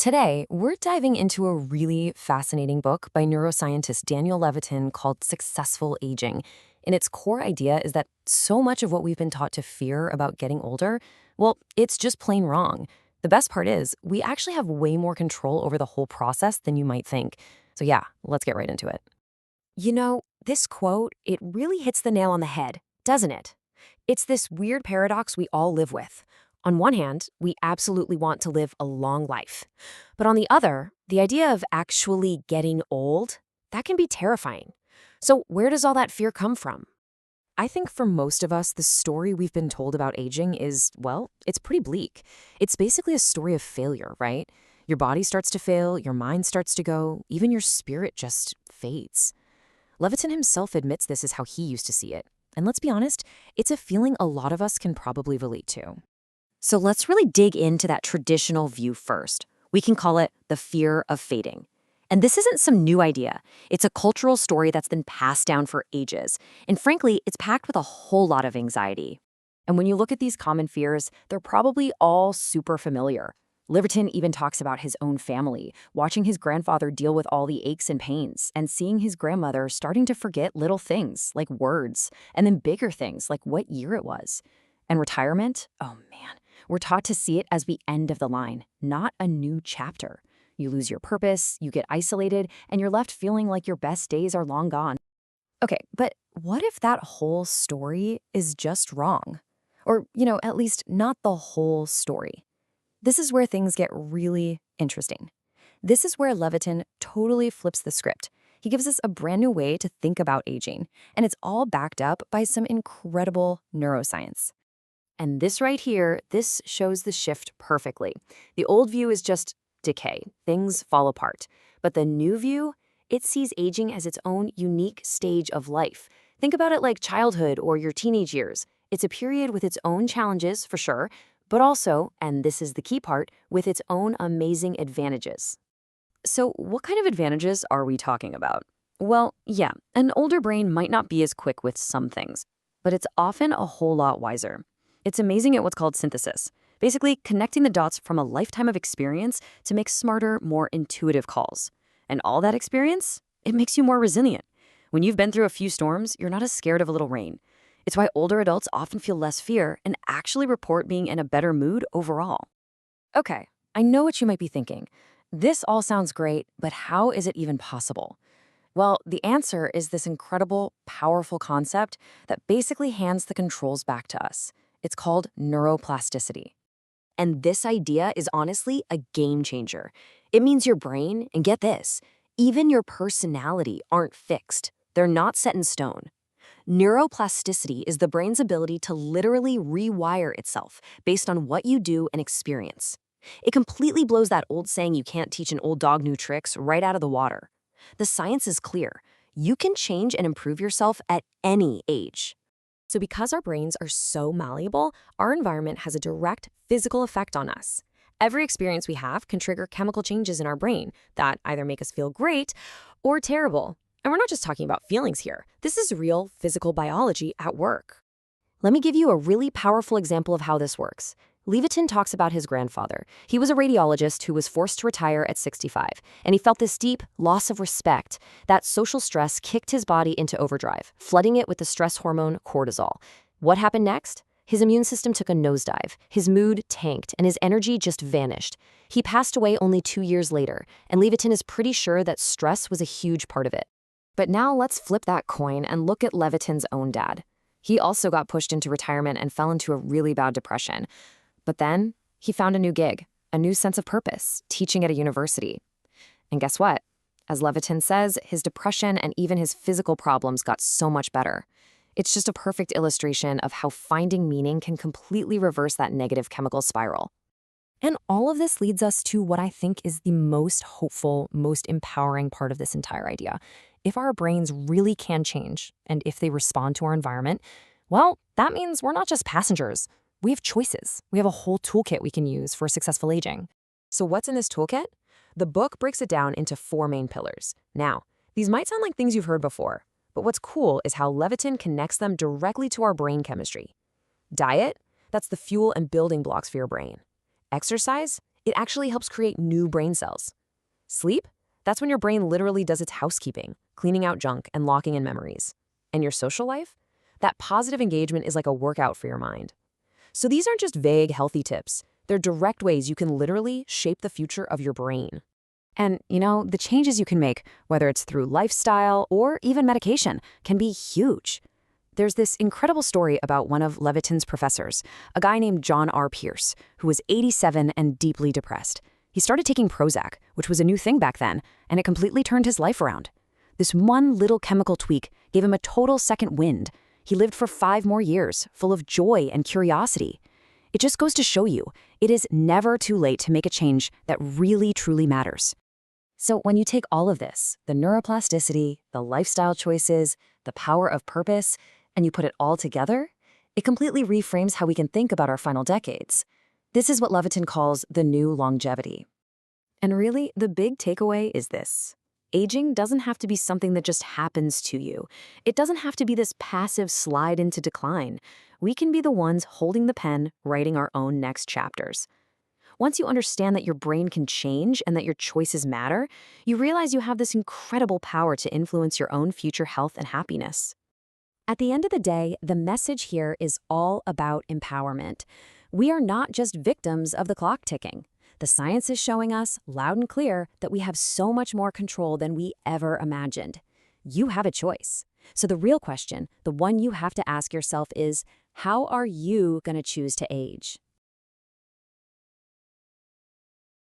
Today, we're diving into a really fascinating book by neuroscientist Daniel Levitin called Successful Aging. And its core idea is that so much of what we've been taught to fear about getting older, well, it's just plain wrong. The best part is, we actually have way more control over the whole process than you might think. So yeah, let's get right into it. This quote, it really hits the nail on the head, doesn't it? It's this weird paradox we all live with. On one hand, we absolutely want to live a long life. But on the other, the idea of actually getting old, that can be terrifying. So where does all that fear come from? I think for most of us, the story we've been told about aging is, well, it's pretty bleak. It's basically a story of failure, right? Your body starts to fail, your mind starts to go, even your spirit just fades. Levitin himself admits this is how he used to see it. And let's be honest, it's a feeling a lot of us can probably relate to. So let's really dig into that traditional view first. We can call it the fear of fading. And this isn't some new idea. It's a cultural story that's been passed down for ages. And frankly, it's packed with a whole lot of anxiety. And when you look at these common fears, they're probably all super familiar. Levitin even talks about his own family, watching his grandfather deal with all the aches and pains, and seeing his grandmother starting to forget little things like words, and then bigger things like what year it was. And retirement? Oh man, we're taught to see it as the end of the line, not a new chapter. You lose your purpose, you get isolated, and you're left feeling like your best days are long gone. Okay, but what if that whole story is just wrong? Or, at least not the whole story. This is where things get really interesting. This is where Levitin totally flips the script. He gives us a brand new way to think about aging, and it's all backed up by some incredible neuroscience. And this right here, this shows the shift perfectly. The old view is just decay. Things fall apart. But the new view, it sees aging as its own unique stage of life. Think about it like childhood or your teenage years. It's a period with its own challenges, for sure, but also, and this is the key part, with its own amazing advantages. So what kind of advantages are we talking about? Well, yeah, an older brain might not be as quick with some things, but it's often a whole lot wiser. It's amazing at what's called synthesis, basically connecting the dots from a lifetime of experience to make smarter, more intuitive calls. And all that experience, it makes you more resilient. When you've been through a few storms, you're not as scared of a little rain. It's why older adults often feel less fear and actually report being in a better mood overall. Okay, I know what you might be thinking. This all sounds great, but how is it even possible? Well, the answer is this incredible, powerful concept that basically hands the controls back to us. It's called neuroplasticity. And this idea is honestly a game changer. It means your brain, and get this, even your personality aren't fixed. They're not set in stone. Neuroplasticity is the brain's ability to literally rewire itself based on what you do and experience. It completely blows that old saying you can't teach an old dog new tricks right out of the water. The science is clear. You can change and improve yourself at any age. So because our brains are so malleable, our environment has a direct physical effect on us. Every experience we have can trigger chemical changes in our brain that either make us feel great or terrible. And we're not just talking about feelings here. This is real physical biology at work. Let me give you a really powerful example of how this works. Levitin talks about his grandfather. He was a radiologist who was forced to retire at 65, and he felt this deep loss of respect. That social stress kicked his body into overdrive, flooding it with the stress hormone cortisol. What happened next? His immune system took a nosedive, his mood tanked, and his energy just vanished. He passed away only 2 years later, and Levitin is pretty sure that stress was a huge part of it. But now let's flip that coin and look at Levitin's own dad. He also got pushed into retirement and fell into a really bad depression. But then he found a new gig, a new sense of purpose, teaching at a university. And guess what? As Levitin says, his depression and even his physical problems got so much better. It's just a perfect illustration of how finding meaning can completely reverse that negative chemical spiral. And all of this leads us to what I think is the most hopeful, most empowering part of this entire idea. If our brains really can change, and if they respond to our environment, well, that means we're not just passengers. We have choices. We have a whole toolkit we can use for successful aging. So what's in this toolkit? The book breaks it down into 4 main pillars. Now, these might sound like things you've heard before, but what's cool is how Levitin connects them directly to our brain chemistry. Diet, that's the fuel and building blocks for your brain. Exercise, It actually helps create new brain cells. Sleep? That's when your brain literally does its housekeeping, cleaning out junk and locking in memories. And your social life? That positive engagement is like a workout for your mind. So these aren't just vague, healthy tips. They're direct ways you can literally shape the future of your brain. And, the changes you can make, whether it's through lifestyle or even medication, can be huge. There's this incredible story about one of Levitin's professors, a guy named John R. Pierce, who was 87 and deeply depressed. He started taking Prozac, which was a new thing back then, and it completely turned his life around. This one little chemical tweak gave him a total second wind. He lived for 5 more years, full of joy and curiosity. It just goes to show you, it is never too late to make a change that really, truly matters. So when you take all of this, the neuroplasticity, the lifestyle choices, the power of purpose, and you put it all together, it completely reframes how we can think about our final decades. This is what Levitin calls the new longevity. And really, the big takeaway is this. Aging doesn't have to be something that just happens to you. It doesn't have to be this passive slide into decline. We can be the ones holding the pen, writing our own next chapters. Once you understand that your brain can change and that your choices matter, you realize you have this incredible power to influence your own future health and happiness. At the end of the day, the message here is all about empowerment. We are not just victims of the clock ticking. The science is showing us, loud and clear, that we have so much more control than we ever imagined. You have a choice. So the real question, the one you have to ask yourself is, how are you going to choose to age?